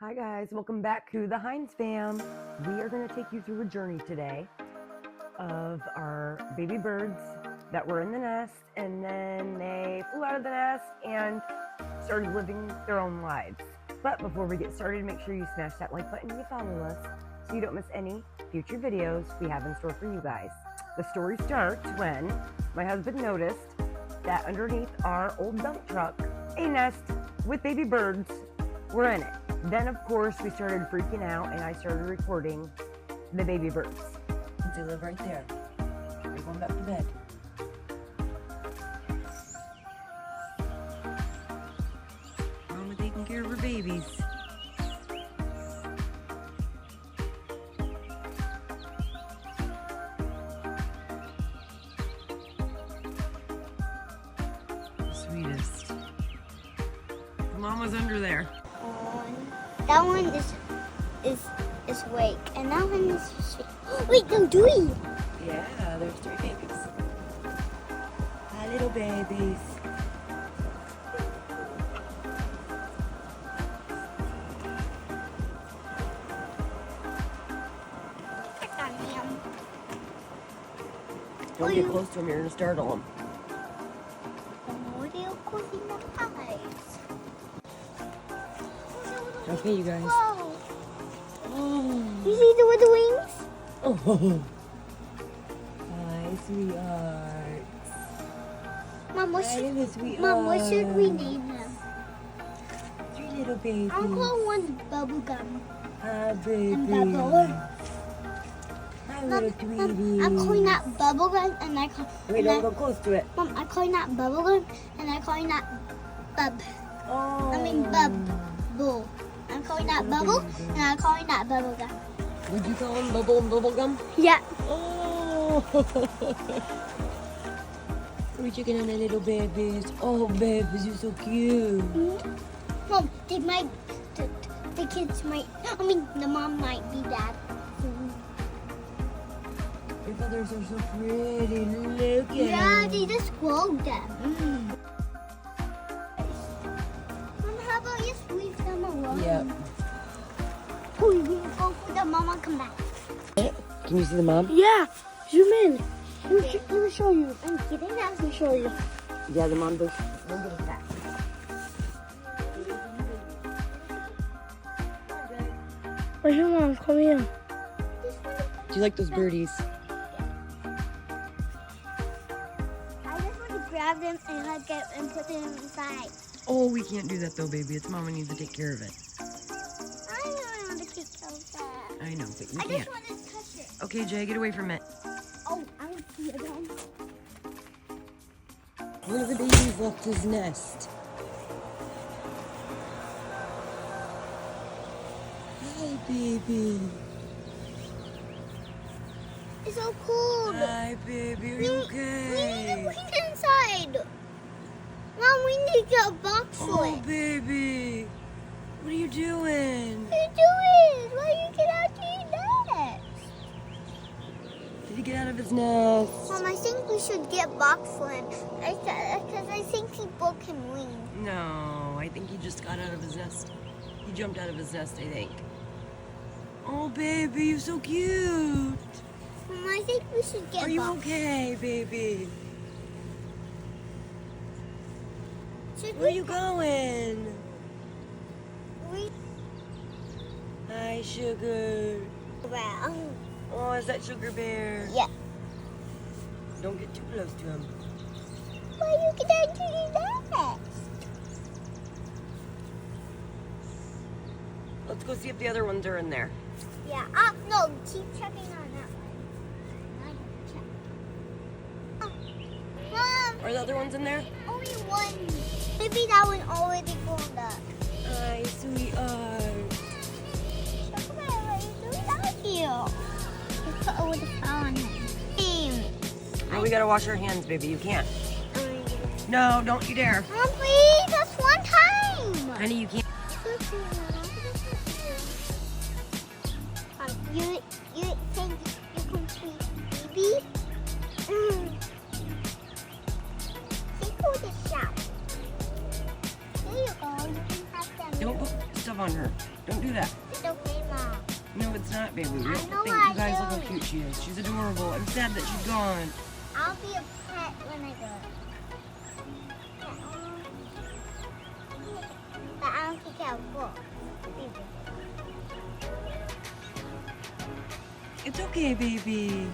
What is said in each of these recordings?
Hi guys, welcome back to the Hines FAM. We are going to take you through a journey today of our baby birds that were in the nest, and then they flew out of the nest and started living their own lives. But before we get started, make sure you smash that like button and you follow us so you don't miss any future videos we have in store for you guys. The story starts when my husband noticed that underneath our old dump truck, a nest with baby birds were in it. Then, of course, we started freaking out, and I started recording the baby birds. They live right there. They're going back to bed. Mama taking care of her babies. The sweetest. Mama's under there. That one is awake, and that one is asleep. Wait, no, Dewey. Yeah, there's 3 babies. Hi, little babies. Check on him. Don't get close to him, you're going to startle him. Oh, they're closing their eyes. Okay, you guys. Whoa. Oh. You see the with the wings? Oh. Hi, sweethearts. Mom, what Hi, should, little sweethearts. Mom, what should we name them? 3 little babies. I'll call one Bubblegum Hi, baby. and Bubble. Hi, Mom, little sweeties. I'm calling that Bubblegum, and I call. Wait, don't go close to it. Mom, I'm calling that Bubblegum, and I'm calling that Bub. Oh. I mean Bubble. I'm calling that Bubble, and I'm calling that Bubblegum. Would you call them Bubble and Bubblegum? Yeah. Oh. We're checking on the little babies. Oh, babies, you're so cute. Mom, they might, the kids might, I mean, the mom might be dad. Your feathers are so pretty. Look at Yeah, them. they just grow them. Mom, how about you just leave them alone? Yep. Oh, we will go for the mama come back. Can you see the mom? Yeah, zoom in. Let me show you. I'm kidding, let me show you. Yeah, the mom does. We'll get it back. Where's your mom? Come here. Do you like those birdies? I just want to grab them and hug it and put them inside. Oh, we can't do that though, baby. It's Mama needs to take care of it. I don't want to take care of that. I know, but you I can't. just want to touch it. Okay, Jay, get away from it. Oh, I want to see it again. One of the babies left his nest. Hi, baby. It's so cold. Hi, baby. Are you We okay? need to put it inside. Mom, we need to get a box for Oh, it. baby. What are you doing? What are you doing? Why you get out of your nest? Did he get out of his nest? Mom, I think we should get a box for him. Because I think he broke his wing. No, I think he just got out of his nest. He jumped out of his nest, I think. Oh, baby, you're so cute. Mom, I think we should get Are a you box. okay, baby? Should Where are you going? we? Hi, Sugar. Well, Oh, is that Sugar Bear? yeah. Don't get too close to him. Why you get out of your nest? Let's go see if the other ones are in there. Yeah, no, keep checking on that one. I check. Mom, Are the other ones in there? only one. Maybe that one already grown up. Hi, sweetheart. What are you doing out here? Let's put over the phone. Oh, we gotta wash our hands, baby. You can't. No, don't you dare. Mom, please, just one time. Honey, you can't. You think you can see baby? Take all the shout. There you go. You can have them. Don't put stuff on her. Don't Don't do that. It's okay, Mom. No, it's not, baby. We I don't know think I you guys look how do. cute she is. She's adorable. I'm sad that she's gone. I'll be a pet when I go. But I don't think I'll go. It's okay, baby.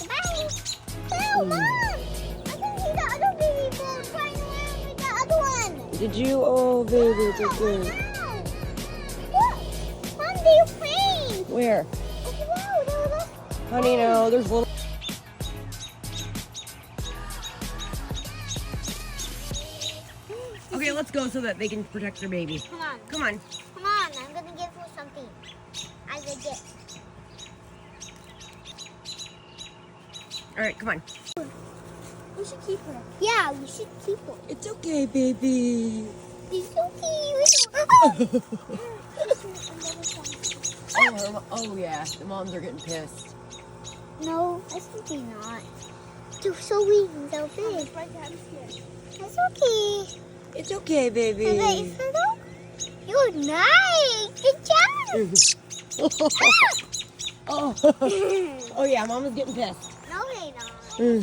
Bye. Oh, Mom! I can see the other baby bird flying around with the other one. Did you? Oh, baby, it's okay. Wow. Look! Mom, they're playing. Where? Wow, they're Honey, no, there's little. Okay, let's go so that they can protect their baby. Come on. Come on. Come on, I'm gonna give you something. As a gift. All right, come on. We should keep her. Yeah, we should keep her. It's okay, baby. She's so cute. Oh yeah, the moms are getting pissed. No, I think they're not. They're so weak and so big. That's okay. It's okay, baby. You're nice. Good job. Oh. Oh yeah, Mama's getting pissed. No, they're not. Mm.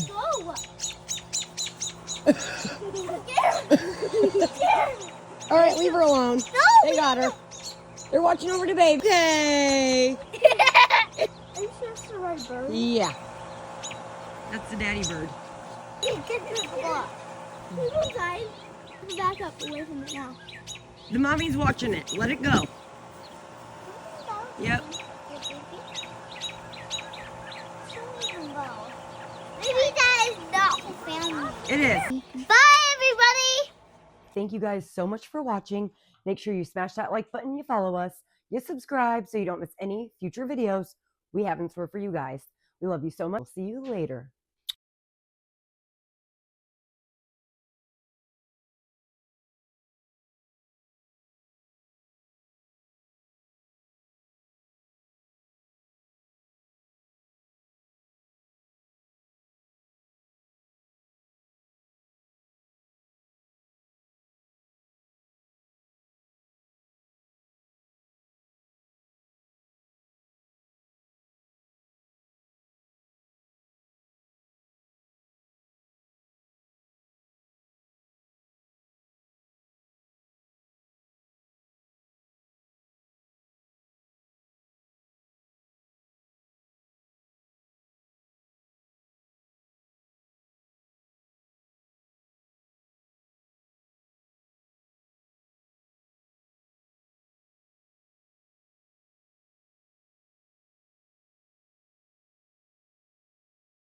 All right, leave her alone. No, They got her. They're watching over the baby. Okay. Are you sure it's the right bird? Yeah. That's the daddy bird. Back up away from it now. The mommy's watching it. Let it go. Yep. Maybe that is not for family. It is. Bye, everybody. Thank you guys so much for watching. Make sure you smash that like button, you follow us, you subscribe so you don't miss any future videos we have in store for you guys. We love you so much. We'll see you later.